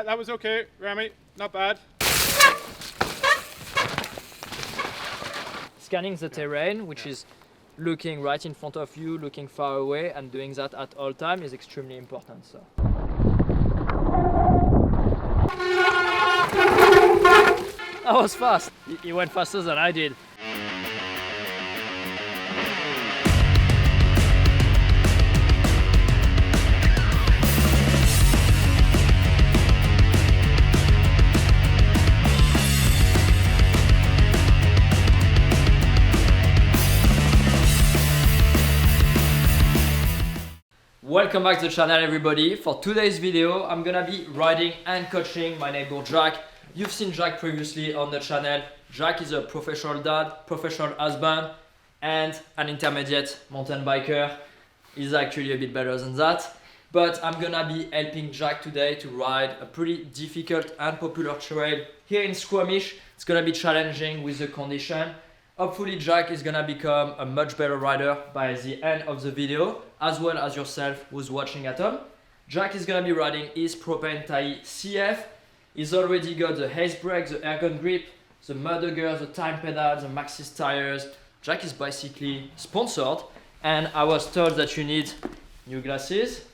Yeah, that was okay, Remy. Not bad. Scanning the terrain, which is looking right in front of you, looking far away, and doing that at all time is extremely important. So. That was fast. He went faster than I did. Welcome back to the channel, everybody. For today's video, I'm gonna be riding and coaching my neighbor Jack. You've seen Jack previously on the channel. Jack is a professional dad, professional husband, and an intermediate mountain biker. He's actually a bit better than that. But I'm gonna be helping Jack today to ride a pretty difficult and popular trail here in Squamish. It's gonna be challenging with the condition. Hopefully Jack is gonna become a much better rider by the end of the video, as well as yourself who's watching at home. Jack is gonna be riding his Propain Tyee CF. He's already got the Haze brake, the airgun grip, the Mudhugger, the time pedals, the Maxxis tires. Jack is basically sponsored, and I was told that you need new glasses,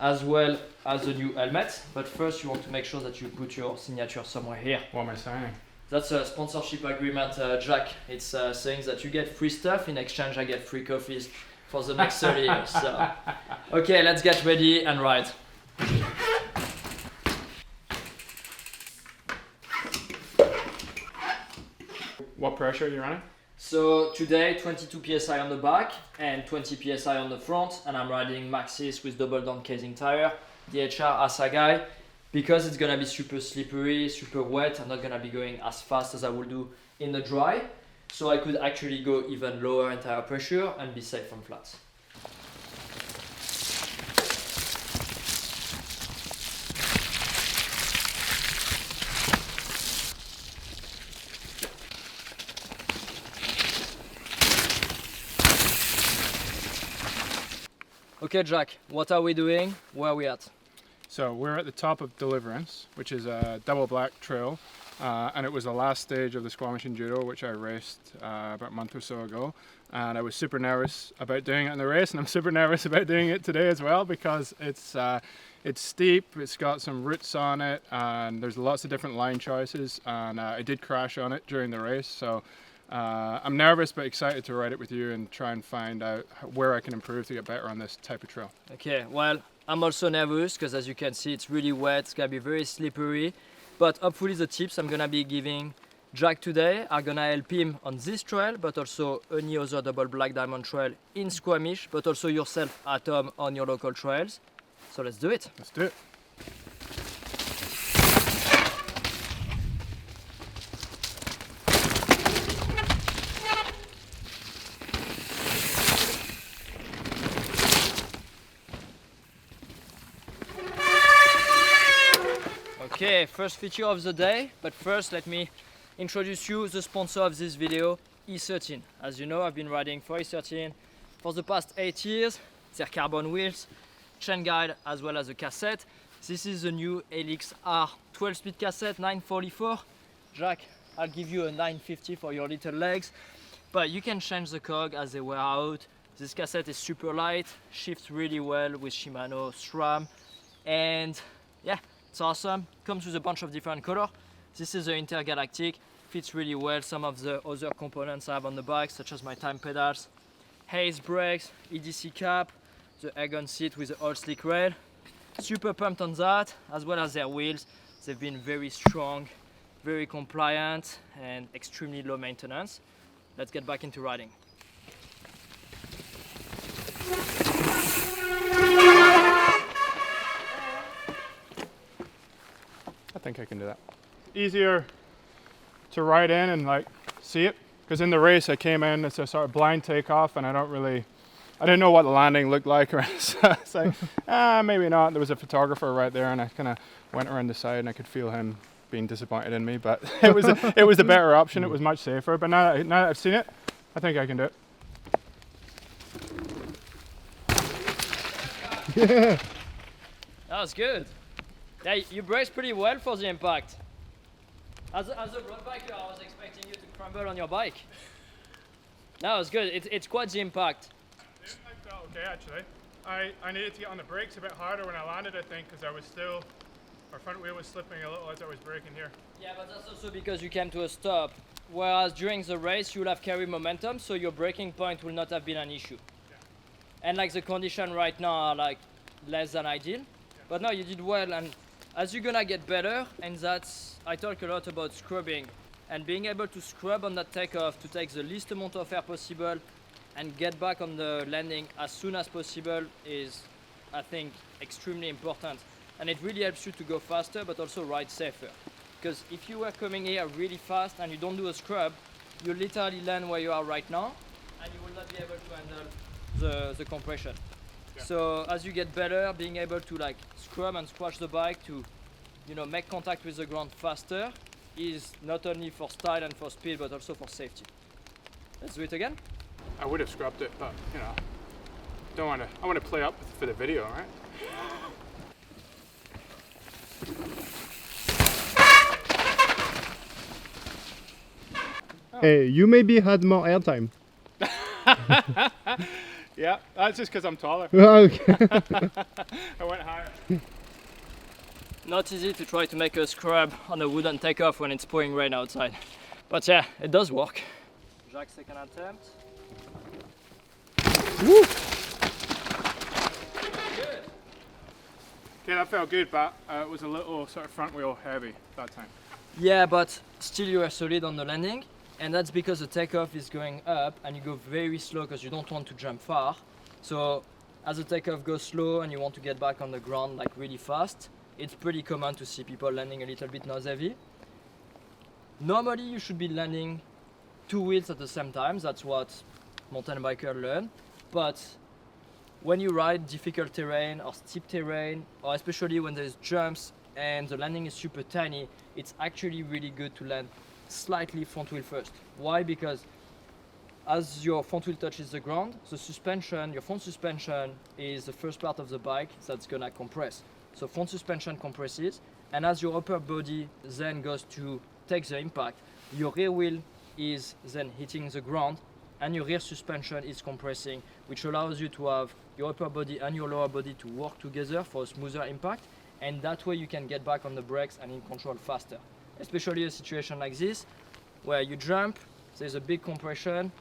as well as a new helmet. But first you want to make sure that you put your signature somewhere here. What am I signing? That's a sponsorship agreement, Jack. It's saying that you get free stuff, in exchange I get free coffees for the next 30 years. So. Okay, let's get ready and ride. What pressure are you running? So today 22 psi on the back and 20 psi on the front, and I'm riding Maxxis with double down casing tire, DHR Asagai. Because it's gonna be super slippery, super wet, I'm not gonna be going as fast as I would do in the dry. So I could actually go even lower in tire pressure and be safe on flats. Okay, Jack, what are we doing? Where are we at? So we're at the top of Deliverance, which is a double black trail, and it was the last stage of the Squamish Enduro, which I raced about a month or so ago. And I was super nervous about doing it in the race, and I'm super nervous about doing it today as well, because it's steep, it's got some roots on it, and there's lots of different line choices, and I did crash on it during the race. So I'm nervous but excited to ride it with you and try and find out where I can improve to get better on this type of trail. Okay, well, I'm also nervous because, as you can see, it's really wet, it's gonna be very slippery, but hopefully the tips I'm gonna be giving Jack today are gonna help him on this trail, but also any other double black diamond trail in Squamish, but also yourself at home on your local trails. So let's do it. Let's do it. Okay, first feature of the day, but first let me introduce you the sponsor of this video, E13. As you know, I've been riding for E13 for the past 8 years. Their carbon wheels, chain guide, as well as a cassette. This is the new Helix R 12-speed cassette, 944. Jack, I'll give you a 950 for your little legs, but you can change the cog as they wear out. This cassette is super light, shifts really well with Shimano SRAM, and yeah, it's awesome. Comes with a bunch of different colors. This is the Intergalactic, fits really well some of the other components I have on the bike, such as my time pedals, Haze brakes, EDC cap, the airgun seat with the all slick rail. Super pumped on that, as well as their wheels. They've been very strong, very compliant, and extremely low maintenance. Let's get back into riding. I think I can do that. Easier to ride in and like see it, because in the race I came in, it's a sort of blind takeoff, and I didn't know what the landing looked like. So it's like, maybe not. There was a photographer right there, and I kind of went around the side, and I could feel him being disappointed in me. But it was the better option. It was much safer. But now that I've seen it, I think I can do it. That was good. Yeah, you brace pretty well for the impact. As a road biker, I was expecting you to crumble on your bike. No, it's good. It's quite the impact. The impact felt okay actually. I needed to get on the brakes a bit harder when I landed, I think, because our front wheel was slipping a little as I was braking here. Yeah, but that's also because you came to a stop. Whereas during the race, you'll have carry momentum, so your braking point will not have been an issue. Yeah. And like the condition right now are like less than ideal. Yeah. But no, you did well, and as you're gonna get better, and I talk a lot about scrubbing, and being able to scrub on that takeoff to take the least amount of air possible and get back on the landing as soon as possible is, I think, extremely important. And it really helps you to go faster, but also ride safer. Because if you were coming here really fast and you don't do a scrub, you literally land where you are right now, and you will not be able to handle the compression. Yeah. So as you get better, being able to like scrub and squash the bike to, make contact with the ground faster is not only for style and for speed, but also for safety. Let's do it again. I would have scrubbed it, but I want to play up for the video, right? Hey, you maybe had more airtime. Yeah, that's just because I'm taller. Okay. I went higher. Not easy to try to make a scrub on a wooden takeoff when it's pouring rain outside. But yeah, it does work. Jacques' second attempt. Woo! Good. Okay, that felt good, but it was a little sort of front wheel heavy that time. Yeah, but still you are solid on the landing. And that's because the takeoff is going up and you go very slow because you don't want to jump far. So as the takeoff goes slow and you want to get back on the ground like really fast, it's pretty common to see people landing a little bit nose heavy. Normally you should be landing 2 wheels at the same time. That's what mountain bikers learn. But when you ride difficult terrain or steep terrain, or especially when there's jumps and the landing is super tiny, it's actually really good to land slightly front wheel first. Why? Because as your front wheel touches the ground, the suspension, your front suspension is the first part of the bike that's gonna compress. So front suspension compresses, and as your upper body then goes to take the impact, your rear wheel is then hitting the ground and your rear suspension is compressing, which allows you to have your upper body and your lower body to work together for a smoother impact, and that way you can get back on the brakes and in control faster. Especially a situation like this, where you jump, there's a big compression,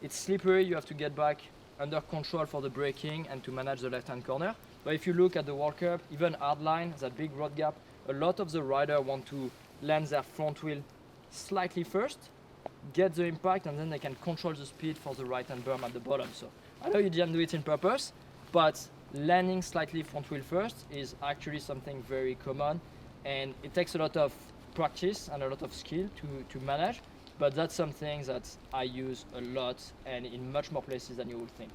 it's slippery, you have to get back under control for the braking and to manage the left-hand corner. But if you look at the World Cup, even hardline, that big road gap, a lot of the riders want to land their front wheel slightly first, get the impact, and then they can control the speed for the right-hand berm at the bottom. So I know you didn't do it in purpose, but landing slightly front wheel first is actually something very common, and it takes a lot of practice and a lot of skill to manage, but that's something that I use a lot and in much more places than you would think.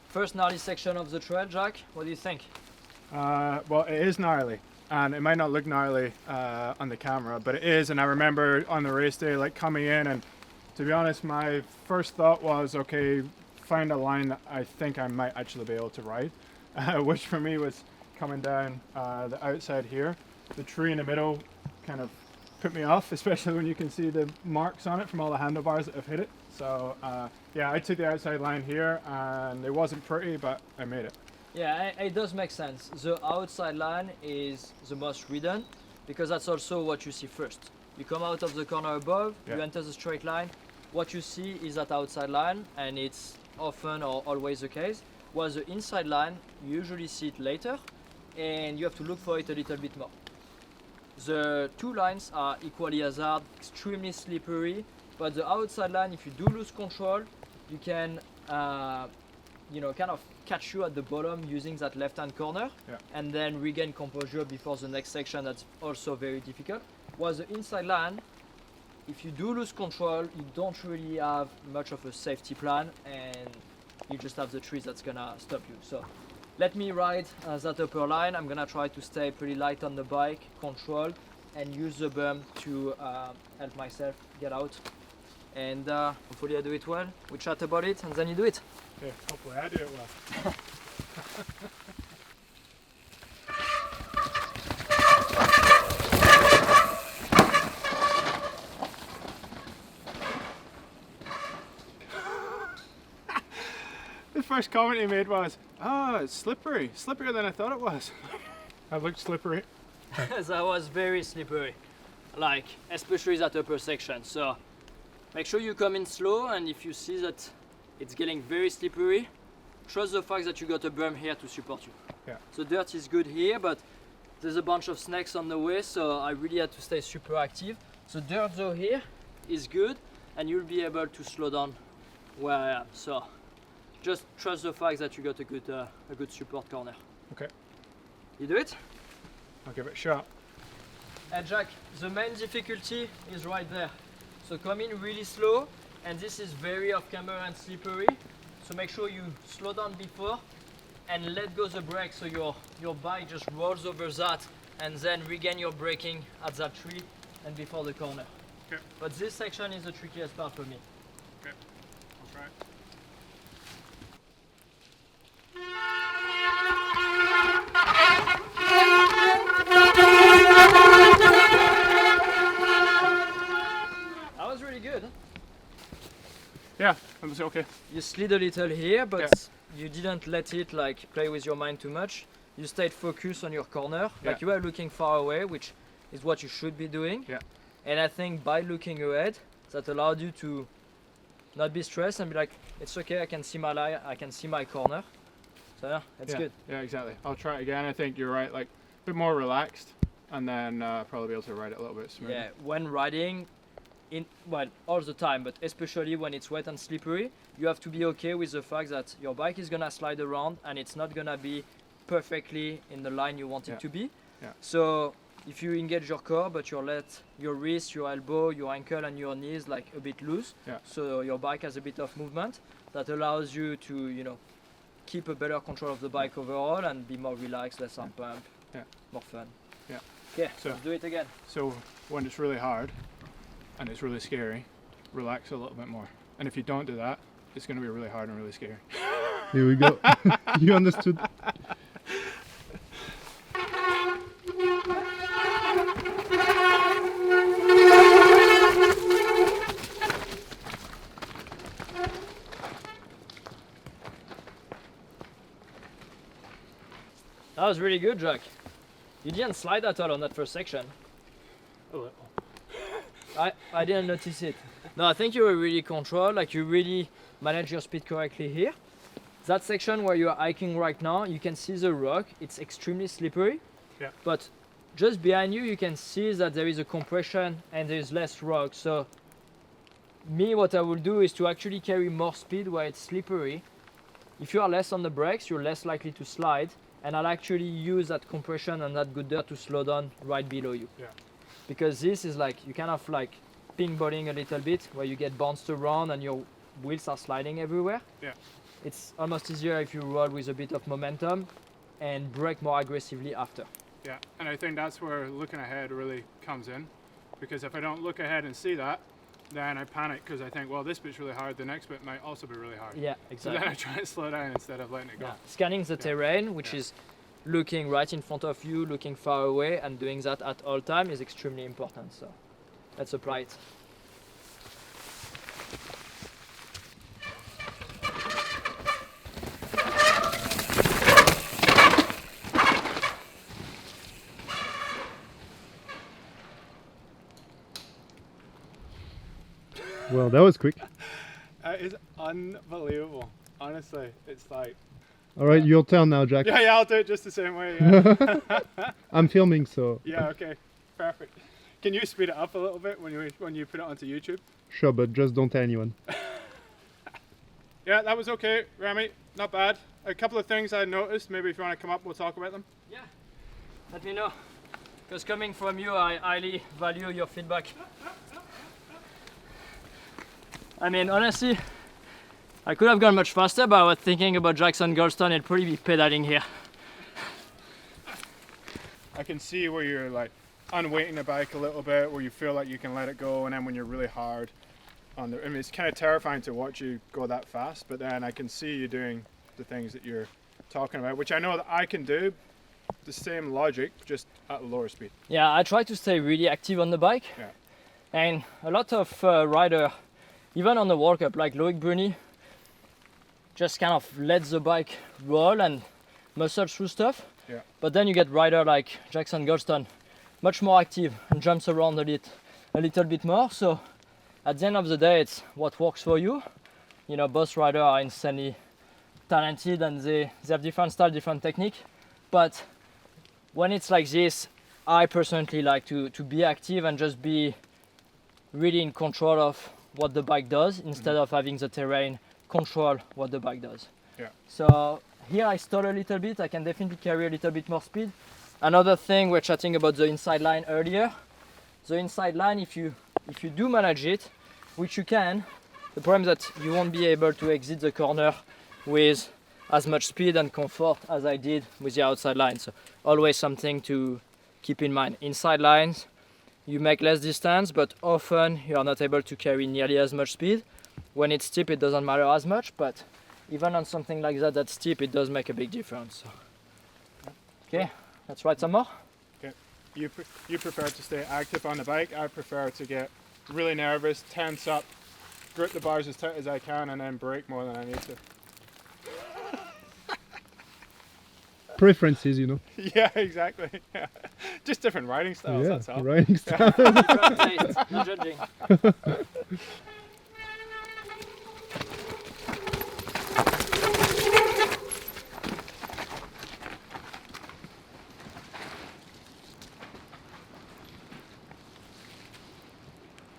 First gnarly section of the trail, Jack, what do you think? Well, it is gnarly, and it might not look gnarly on the camera, but it is. And I remember on the race day, like coming in, and to be honest, my first thought was, okay, find a line that I think I might actually be able to ride, which for me was coming down the outside here. The tree in the middle kind of put me off, especially when you can see the marks on it from all the handlebars that have hit it. So yeah, I took the outside line here, and it wasn't pretty, but I made it. Yeah, it does make sense. The outside line is the most ridden because that's also what you see first. You come out of the corner above, you enter the straight line. What you see is that outside line, and it's often or always the case. Whereas the inside line, you usually see it later, and you have to look for it a little bit more. The two lines are equally as hard, extremely slippery, but the outside line, if you do lose control, you can kind of catch you at the bottom using that left-hand corner, and then regain composure before the next section. That's also very difficult. Whereas the inside line, if you do lose control, you don't really have much of a safety plan, and you just have the trees that's gonna stop you. So let me ride that upper line. I'm gonna try to stay pretty light on the bike, control, and use the berm to help myself get out. And hopefully I do it well. We chat about it and then you do it. Okay, hopefully I do it well. The first comment he made was, "Oh, it's slippery. Slipperier than I thought it was." That looked slippery. That was very slippery, like especially that upper section. So make sure you come in slow, and if you see that it's getting very slippery, trust the fact that you got a berm here to support you. Yeah. The dirt is good here, but there's a bunch of snakes on the way, so I really had to stay super active. So dirt though here is good, and you'll be able to slow down where I am. So just trust the fact that you got a good support corner. Okay, You do it? I'll give it a shot. And Jack, the main difficulty is right there. So come in really slow, and this is very off camera and slippery. So make sure you slow down before and let go the brake so your bike just rolls over that and then regain your braking at that tree and before the corner. Okay. But this section is the trickiest part for me. Okay, I'll try it. That was really good. Yeah, that was okay. You slid a little here, but Yeah. you didn't let it like play with your mind too much. You stayed focused on your corner, Yeah. like you were looking far away, which is what you should be doing. Yeah. And I think by looking ahead, that allowed you to not be stressed and be like, it's okay, I can see my line, I can see my corner. So yeah, it's Yeah. good. Yeah, exactly. I'll try it again. I think you're right, like a bit more relaxed, and then probably be able to ride it a little bit smoother. Yeah, when riding, all the time, but especially when it's wet and slippery, you have to be okay with the fact that your bike is gonna slide around and it's not gonna be perfectly in the line you want it Yeah. to be. Yeah. So if you engage your core, but you let your wrist, your elbow, your ankle, and your knees like a bit loose, Yeah. so your bike has a bit of movement, that allows you to keep a better control of the bike overall and be more relaxed, less on pump, Yeah. more fun. Yeah. Okay, So- let's do it again. So when it's really hard and it's really scary, relax a little bit more. And if you don't do that, it's going to be really hard and really scary. Here we go. You understood. That was really good, Jack. You didn't slide at all on that first section. A little. I didn't notice it. No, I think you were really controlled, like you really managed your speed correctly here. That section where you are hiking right now, you can see the rock, it's extremely slippery. Yeah. But just behind you, you can see that there is a compression and there is less rock. So me, what I will do is to actually carry more speed where it's slippery. If you are less on the brakes, you're less likely to slide. And I'll actually use that compression and that good dirt to slow down right below you. Yeah. Because this is like, you kind of like ping-balling a little bit where you get bounced around and your wheels are sliding everywhere. Yeah. It's almost easier if you roll with a bit of momentum and brake more aggressively after. Yeah, and I think that's where looking ahead really comes in. Because if I don't look ahead and see that, then I panic because I think, well, this bit's really hard, the next bit might also be really hard. Yeah, So exactly. then I try and slow down instead of letting it go. Yeah. Scanning the terrain, which Yeah. is looking right in front of you, looking far away, and doing that at all time is extremely important. So let's apply it. Well, that was quick. It is unbelievable. Honestly, it's like, All right, your turn now, Jack. yeah, I'll do it just the same way. Yeah, I'm filming, so yeah, okay, perfect. Can you speed it up a little bit when you put it onto YouTube? sure, but just don't tell anyone. Yeah, that was okay, Remy. Not bad. A couple of things I noticed. Maybe if you want to come up, we'll talk about them. Yeah, let me know. Because coming from you, I highly value your feedback. I mean, honestly, I could have gone much faster, but I was thinking about Jackson Goldstone, it'd probably be pedaling here. I can see where you're like unweighting the bike a little bit, where you feel like you can let it go, and then when you're really hard on the, I mean, it's kind of terrifying to watch you go that fast, but then I can see you doing the things that you're talking about, which I know that I can do, the same logic, just at a lower speed. Yeah, I try to stay really active on the bike. Yeah. And a lot of rider, even on the World Cup, like Loic Bruni, just kind of lets the bike roll and muscle through stuff. Yeah. But then you get rider like Jackson Goldstone, much more active and jumps around a little bit more. So at the end of the day, it's what works for you. You know, both riders are insanely talented and they have different style, different technique. But when it's like this, I personally like to be active and just be really in control of what the bike does instead of having the terrain control what the bike does. Yeah. So here I stall a little bit, I can definitely carry a little bit more speed. Another thing we're chatting about the inside line earlier. The inside line, if you do manage it, which you can, the problem is that you won't be able to exit the corner with as much speed and comfort as I did with the outside line. So always something to keep in mind. Inside lines, you make less distance, but often you are not able to carry nearly as much speed. When it's steep, it doesn't matter as much, but even on something like that that's steep, it does make a big difference. So. Okay, let's ride some more. Okay. You prefer to stay active on the bike. I prefer to get really nervous, tense up, grip the bars as tight as I can, and then brake more than I need to. Preferences, you know. Yeah, exactly. Yeah. Just different riding styles, Yeah, that's all. riding style. Different taste, no judging.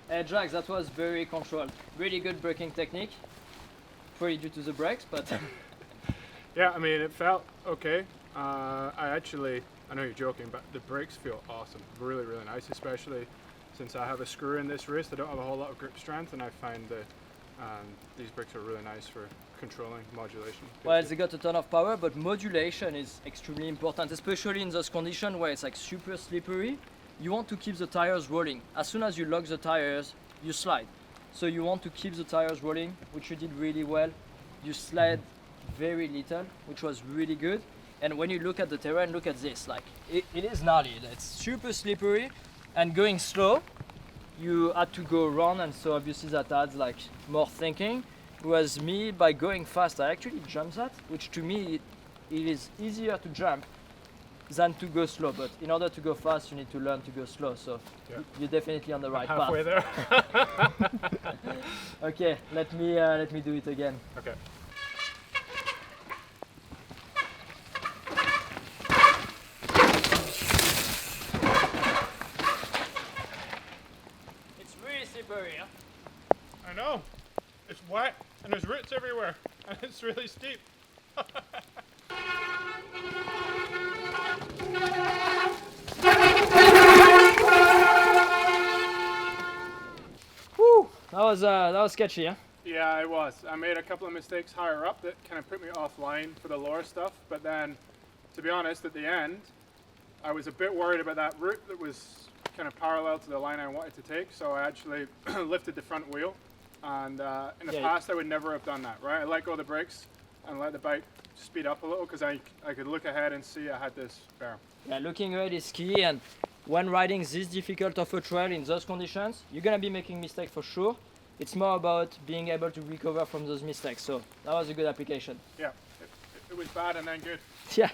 Hey Jack, that was very controlled. Really good braking technique. Probably due to the brakes, but Yeah, I mean, it felt okay. I know you're joking, but the brakes feel awesome. Really, really nice, especially since I have a screw in this wrist. I don't have a whole lot of grip strength, and I find that these brakes are really nice for controlling modulation. well, they got a ton of power, but modulation is extremely important, especially in those conditions where it's like super slippery. You want to keep the tires rolling. As soon as you lock the tires, you slide. So you want to keep the tires rolling, which you did really well. You slid very little, which was really good. And when you look at the terrain, look at this. Like it is gnarly. It's super slippery, and going slow, you had to go around, and so obviously that adds like more thinking. Whereas me, by going fast, I actually jump that, which to me it is easier to jump than to go slow. But in order to go fast, you need to learn to go slow. So Yeah. you're definitely on the right Halfway path. there. Okay, let me do it again. Okay. It's really slippery. Huh? I know. It's wet, and there's roots everywhere, and it's really steep. Whew, that was sketchy, huh? Yeah, it was. I made a couple of mistakes higher up that kind of put me offline for the lower stuff, but then, to be honest, at the end, I was a bit worried about that route that was kind of parallel to the line I wanted to take, so I actually lifted the front wheel, and in the Yeah. past I would never have done that, right? I let go of the brakes and let the bike speed up a little because I could look ahead and see I had this bear. Yeah, looking ahead is key, and when riding this difficult of a trail in those conditions, you're gonna be making mistakes for sure. It's more about being able to recover from those mistakes, so that was a good application. Yeah, it was bad and then good. Yeah.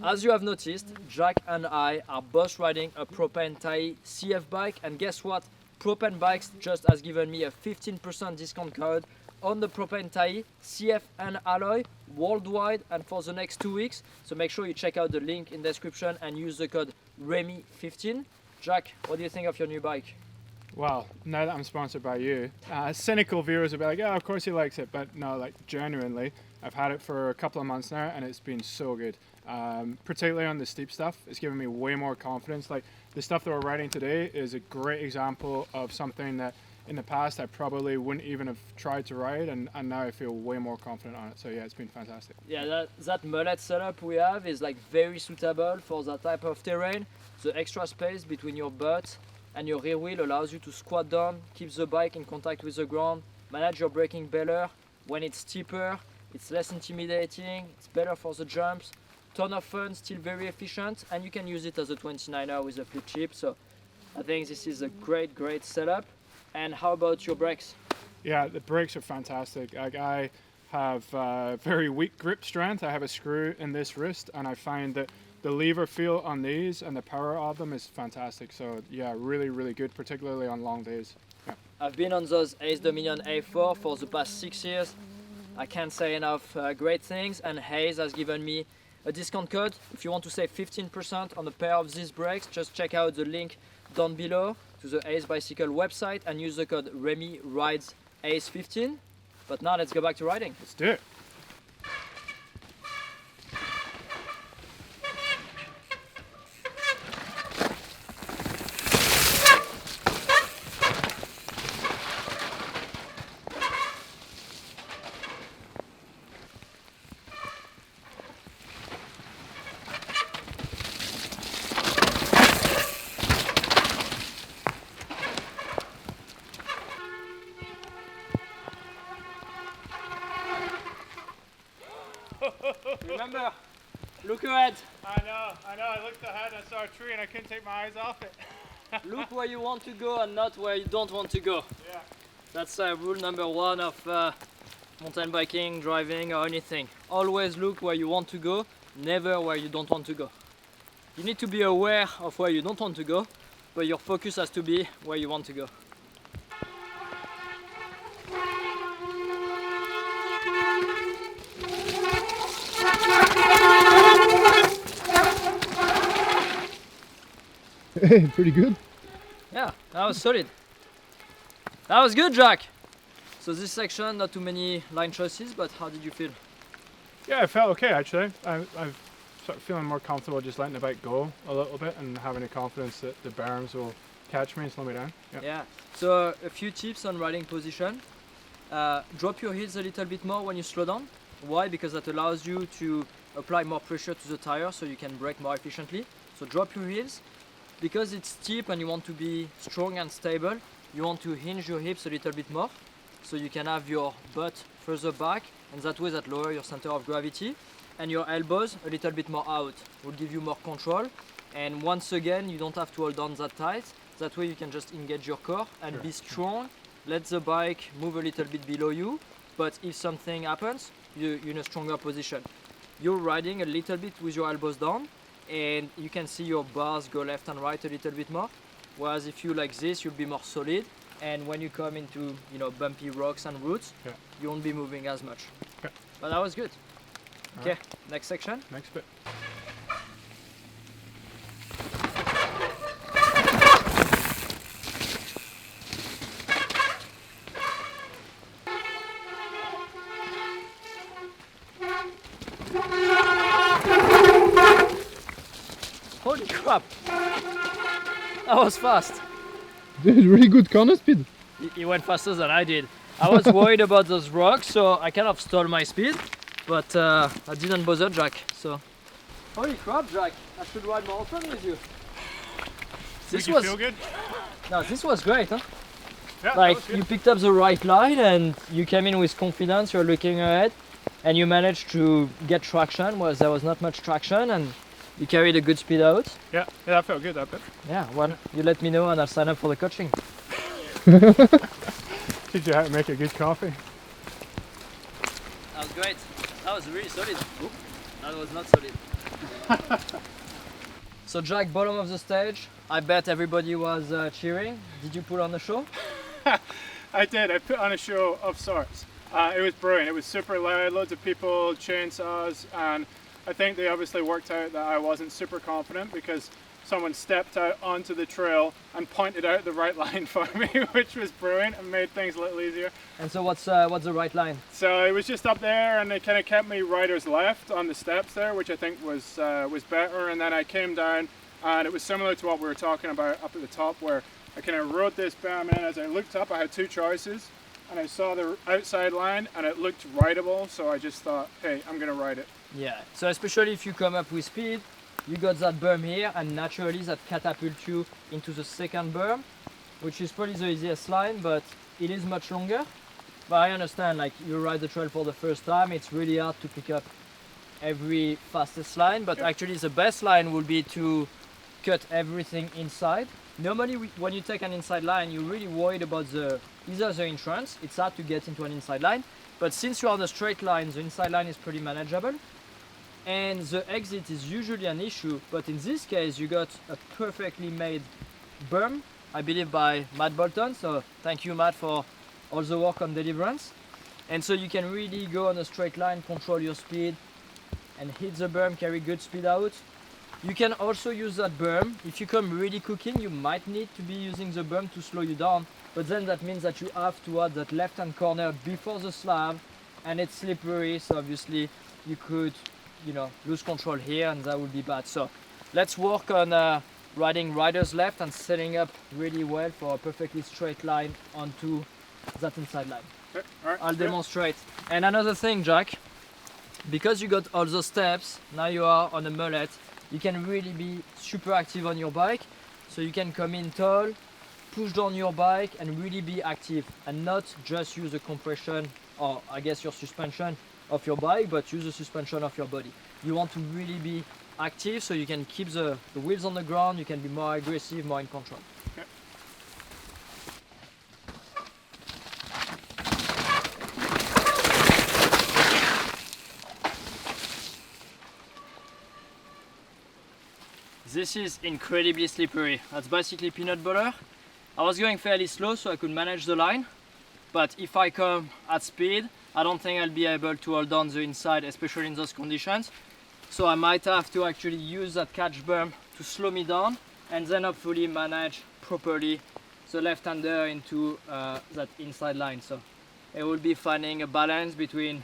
As you have noticed, Jack and I are both riding a Propain Tyee CF bike, and guess what? Propain Bikes just has given me a 15% discount code on the Propain Tyee CF and alloy worldwide and for the next 2 weeks. So make sure you check out the link in the description and use the code REMY15. Jack, what do you think of your new bike? Well, now that I'm sponsored by you, cynical viewers will be like, yeah, of course he likes it, but no, like genuinely, I've had it for a couple of months now and it's been so good. Particularly on the steep stuff, it's given me way more confidence. Like the stuff that we're riding today is a great example of something that in the past I probably wouldn't even have tried to ride, and now I feel way more confident on it. So yeah, it's been fantastic. Yeah, that mullet setup we have is like very suitable for that type of terrain. The extra space between your butt and your rear wheel allows you to squat down, keep the bike in contact with the ground, manage your braking better. When it's steeper, it's less intimidating, it's better for the jumps. Ton of fun, still very efficient, and you can use it as a 29er with a flip chip. So I think this is a great setup. And how about your brakes? Yeah, the brakes are fantastic. Like, I have very weak grip strength. I have a screw in this wrist, and I find that the lever feel on these and the power of them is fantastic. So yeah, really good, particularly on long days. Yeah. I've been on those Ace Dominion A4 for the past 6 years. I can't say enough great things, and Hayes has given me a discount code. If you want to save 15% on a pair of these brakes, just check out the link down below to the Ace Bicycle website and use the code RemyRidesAce15. But now let's go back to riding. Let's do it. Remember, look ahead. I know. I looked ahead and saw a tree and I couldn't take my eyes off it. Look where you want to go and not where you don't want to go. Yeah. That's rule number one of mountain biking, driving, or anything. Always look where you want to go, never where you don't want to go. You need to be aware of where you don't want to go, but your focus has to be where you want to go. Hey, pretty good. Yeah, that was solid. That was good, Jack. So this section, not too many line choices, but how did you feel? Yeah, I felt okay actually. I'm sort of feeling more comfortable just letting the bike go a little bit and having the confidence that the berms will catch me and slow me down. Yeah. So a few tips on riding position. Drop your heels a little bit more when you slow down. Why? Because that allows you to apply more pressure to the tire so you can brake more efficiently. So drop your heels. Because it's steep and you want to be strong and stable, you want to hinge your hips a little bit more so you can have your butt further back, and that way that lower your center of gravity, and your elbows a little bit more out will give you more control. And once again, you don't have to hold on that tight. That way you can just engage your core and be strong. Let the bike move a little bit below you, but if something happens, you're in a stronger position. You're riding a little bit with your elbows down, and you can see your bars go left and right a little bit more. Whereas if you like this, you'll be more solid, and when you come into bumpy rocks and roots, you won't be moving as much. Okay. But that was good. Okay, next section. Next bit. Holy crap! That was fast. Dude, really good corner speed. He went faster than I did. I was worried about those rocks, so I kind of stalled my speed, but I didn't bother Jack. So, holy crap, Jack! I should ride more often with you. Did you feel good? No, this was great, huh? Yeah, Like you picked up the right line and you came in with confidence. You're looking ahead, and you managed to get traction. Well, there was not much traction, and you carried a good speed out. Yeah, that felt good, that bit. Yeah, well, you let me know and I'll sign up for the coaching. Teach you how to make a good coffee. That was great. That was really solid. Oop, that was not solid. So Jack, bottom of the stage. I bet everybody was cheering. Did you put on the show? I did. I put on a show of sorts. It was brilliant. It was super loud, loads of people, chainsaws, and I think they obviously worked out that I wasn't super confident because someone stepped out onto the trail and pointed out the right line for me, which was brilliant and made things a little easier. And so what's the right line? So it was just up there, and they kind of kept me rider's left on the steps there, which I think was better. And then I came down, and it was similar to what we were talking about up at the top, where I kind of wrote this BAM in. As I looked up, I had two choices, and I saw the outside line, and it looked rideable, so I just thought, hey, I'm gonna ride it. Yeah, so especially if you come up with speed, you got that berm here, and naturally that catapults you into the second berm, which is probably the easiest line, but it is much longer. But I understand, like, you ride the trail for the first time, it's really hard to pick up every fastest line, but actually the best line would be to cut everything inside. Normally when you take an inside line, you're really worried about either the entrance, it's hard to get into an inside line, but since you're on a straight line, the inside line is pretty manageable, and the exit is usually an issue, but in this case you got a perfectly made berm, I believe by Matt Bolton, so thank you Matt for all the work on Deliverance. And so you can really go on a straight line, control your speed, and hit the berm, carry good speed out. You can also use that berm. If you come really cooking, you might need to be using the berm to slow you down, but then that means that you have to add that left-hand corner before the slab, and it's slippery, so obviously you could, you know, lose control here, and that would be bad. So let's work on riding rider's left and setting up really well for a perfectly straight line onto that inside line. Okay, all right, I'll demonstrate. And another thing, Jack, because you got all those steps, now you are on a mullet, you can really be super active on your bike. So you can come in tall, push down your bike and really be active and not just use the compression or I guess your suspension of your bike, but use the suspension of your body. You want to really be active so you can keep the wheels on the ground, you can be more aggressive, more in control. Okay. This is incredibly slippery. That's basically peanut butter. I was going fairly slow so I could manage the line, but if I come at speed, I don't think I'll be able to hold on the inside, especially in those conditions. So I might have to actually use that catch berm to slow me down and then hopefully manage properly the left-hander into that inside line. So it will be finding a balance between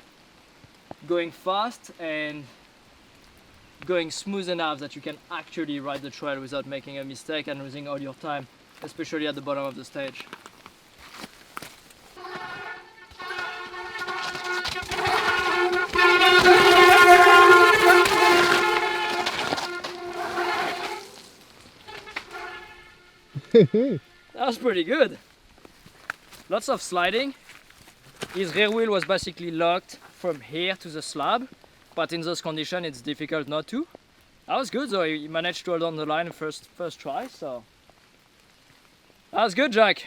going fast and going smooth enough that you can actually ride the trail without making a mistake and losing all your time, especially at the bottom of the stage. That was pretty good. Lots of sliding. His rear wheel was basically locked from here to the slab, but in those conditions it's difficult not to. That was good though, he managed to hold on the line first try, so that was good, Jack.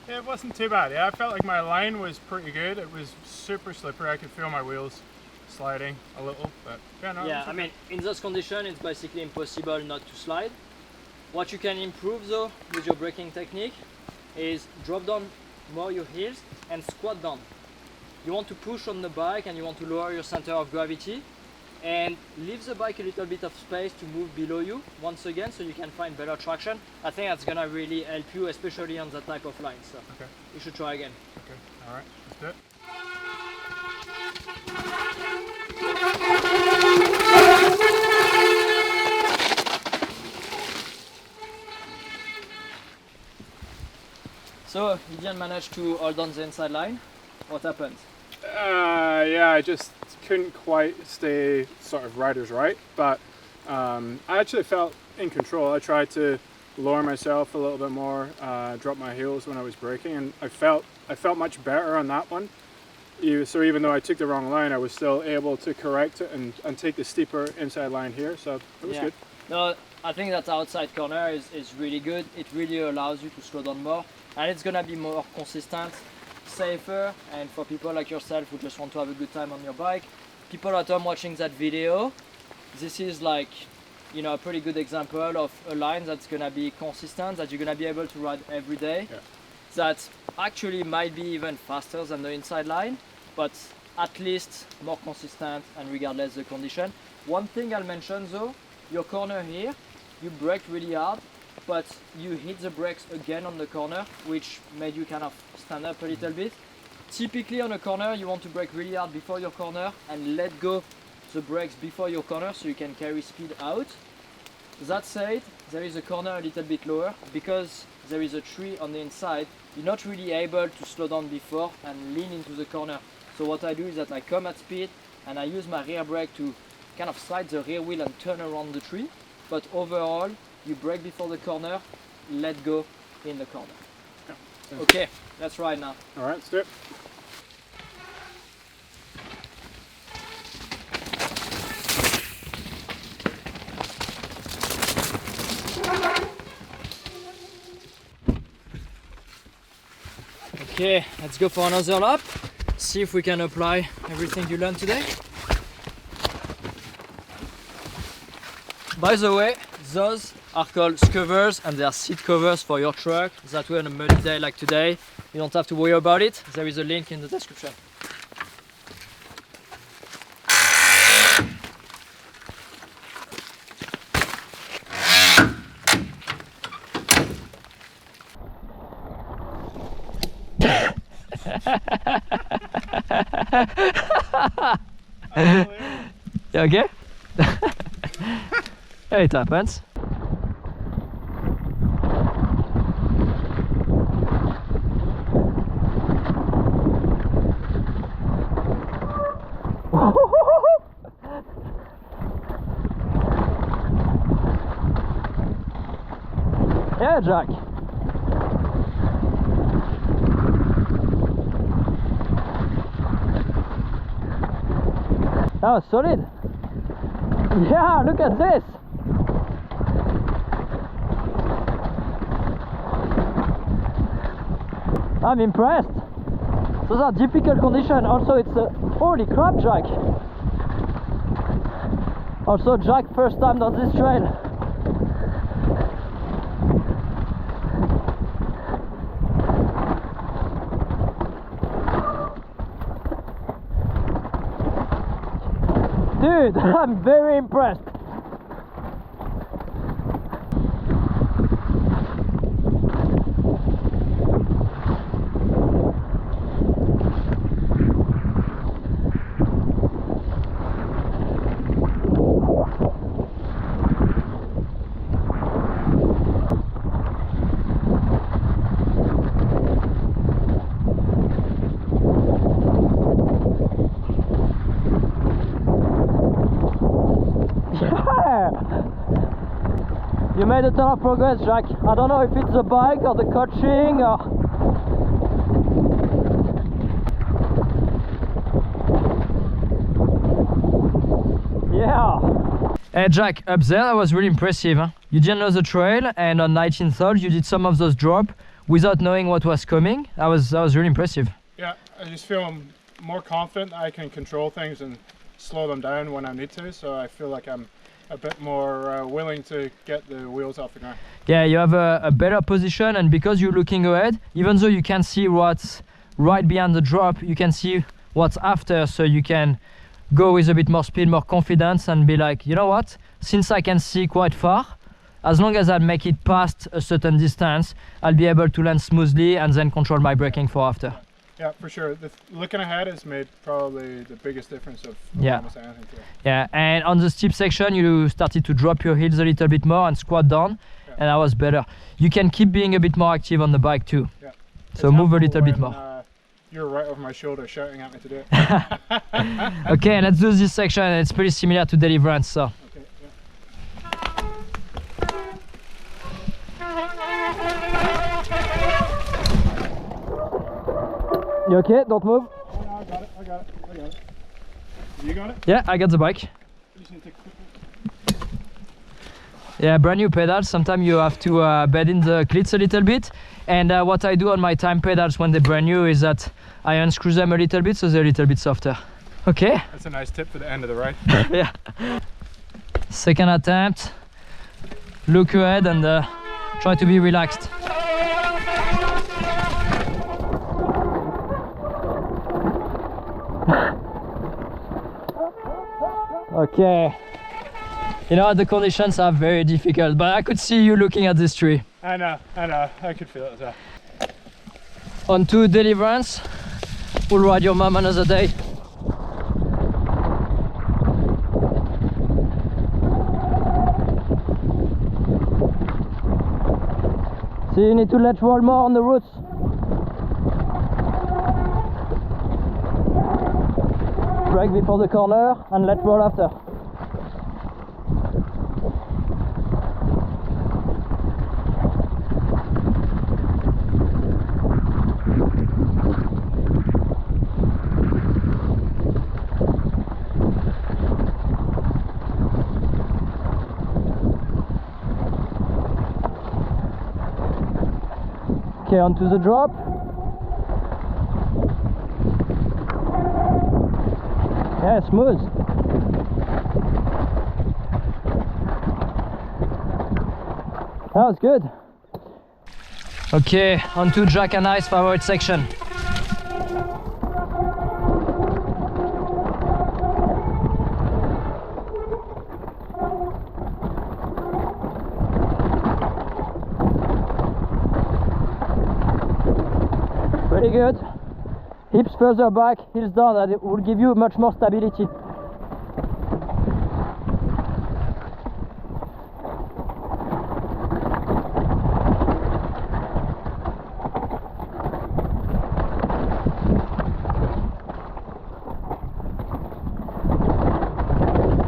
It wasn't too bad. Yeah, I felt like my line was pretty good. It was super slippery. I could feel my wheels sliding a little, but yeah, no. Yeah, I mean, in those conditions it's basically impossible not to slide. What you can improve though with your braking technique is drop down more your heels and squat down. You want to push on the bike and you want to lower your center of gravity and leave the bike a little bit of space to move below you once again so you can find better traction. I think that's gonna really help you, especially on that type of line. So Okay. you should try again. Okay, all right, let's do it. So you didn't manage to hold on the inside line. What happened? Yeah, I just couldn't quite stay sort of rider's right, but I actually felt in control. I tried to lower myself a little bit more, drop my heels when I was braking, and I felt much better on that one. So even though I took the wrong line, I was still able to correct it and take the steeper inside line here, so it was good. No, I think that outside corner is really good. It really allows you to slow down more, and it's gonna be more consistent, safer, and for people like yourself who just want to have a good time on your bike, people at home watching that video, this is like, you know, a pretty good example of a line that's gonna be consistent, that you're gonna be able to ride every day. Yeah. That actually might be even faster than the inside line, but at least more consistent and regardless the condition. One thing I'll mention though, your corner here, you brake really hard, but you hit the brakes again on the corner, which made you kind of stand up a little bit. Typically on a corner, you want to brake really hard before your corner and let go the brakes before your corner so you can carry speed out. That said, there is a corner a little bit lower. Because there is a tree on the inside, you're not really able to slow down before and lean into the corner. So what I do is that I come at speed and I use my rear brake to kind of slide the rear wheel and turn around the tree. But overall, you brake before the corner, let go in the corner. Yeah. Okay, let's ride now. All right, let's do it. Okay, let's go for another lap. See if we can apply everything you learned today. By the way, those are called covers and they are seat covers for your truck. That way on a muddy day like today, you don't have to worry about it. There is a link in the description. You okay? Yeah, it happens. Yeah, Jack. That was solid. Yeah, look at this. I'm impressed. Those are difficult conditions. Also, it's a holy crap, Jack. Also, Jack, first time on this trail. Dude, I'm very impressed. You made a ton of progress, Jack. I don't know if it's the bike or the coaching or... Yeah! Hey Jack, up there that was really impressive. Huh? You didn't know the trail and on 19th hole you did some of those drops without knowing what was coming. That was really impressive. Yeah, I just feel more confident I can control things and slow them down when I need to, so I feel like I'm a bit more willing to get the wheels off the ground. Yeah, you have a better position, and because you're looking ahead, even though you can see what's right behind the drop, you can see what's after, so you can go with a bit more speed, more confidence, and be like, you know what, since I can see quite far, as long as I make it past a certain distance, I'll be able to land smoothly and then control my braking for after. Yeah, for sure. Looking ahead has made probably the biggest difference of almost anything today. Yeah, and on the steep section, you started to drop your heels a little bit more and squat down, and that was better. You can keep being a bit more active on the bike too. Yeah. So move a little bit more. You're right over my shoulder shouting at me to do it. Okay, let's do this section. It's pretty similar to Deliverance, so. Okay, You okay? Don't move. Oh, no, I got it. You got it? Yeah, I got the bike. You just need to take a quick one. Yeah, brand new pedals. Sometimes you have to bed in the cleats a little bit. And what I do on my time pedals when they're brand new is that I unscrew them a little bit so they're a little bit softer. Okay? That's a nice tip for the end of the ride. Yeah. Second attempt. Look ahead and try to be relaxed. Okay. You know, the conditions are very difficult, but I could see you looking at this tree. I know, I could feel it as well. On to Deliverance. We'll ride your mom another day. See, you need to let roll more on the roots. Brake before the corner and let roll after. Okay, onto the drop. Yeah, smooth. That was good. Okay, onto Jack and I's favorite section. Pretty good. Hips further back, heels down, that it will give you much more stability.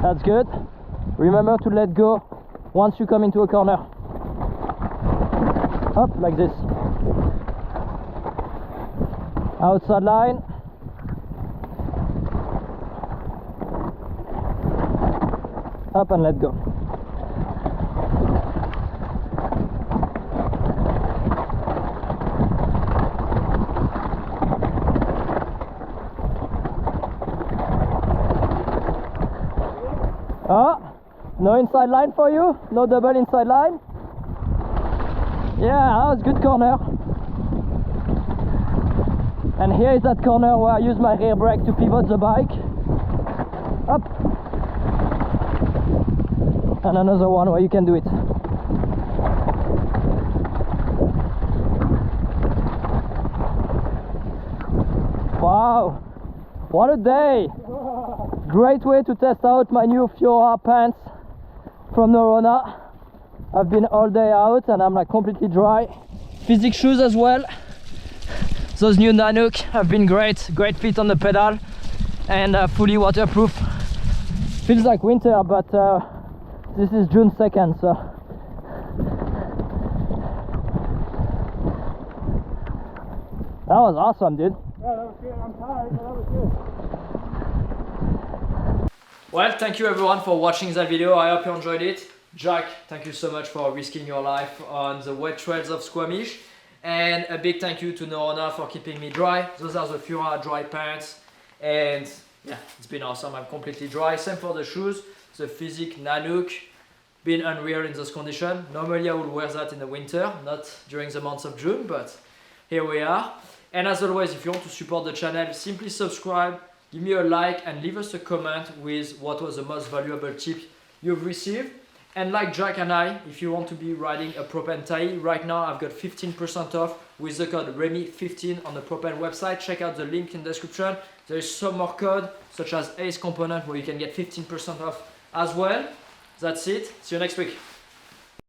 That's good. Remember to let go once you come into a corner. Up like this. Outside line. Up and let go. Ah, no inside line for you? No double inside line? Yeah, that was good corner. And here is that corner where I use my rear brake to pivot the bike. Up. And another one where you can do it. Wow, what a day! Great way to test out my new Fiora pants from Norona. I've been all day out and I'm like completely dry. Physique shoes as well. Those new Nanook have been great fit on the pedal and fully waterproof. Feels like winter, but this is June 2nd, so that was awesome, dude. Yeah, that was good. I'm tired, but that was good. Well, thank you everyone for watching that video. I hope you enjoyed it. Jack, thank you so much for risking your life on the wet trails of Squamish. And a big thank you to Norona for keeping me dry. Those are the Fiora dry pants. And yeah, it's been awesome. I'm completely dry. Same for the shoes. The Physique Nanook, been unreal in those conditions. Normally I would wear that in the winter, not during the months of June, but here we are. And as always, if you want to support the channel, simply subscribe, give me a like and leave us a comment with what was the most valuable tip you've received. And like Jack and I, if you want to be riding a Propain Tyee, right now I've got 15% off with the code REMY15 on the Propain website. Check out the link in the description. There is some more code, such as ACE component, where you can get 15% off as well. That's it. See you next week.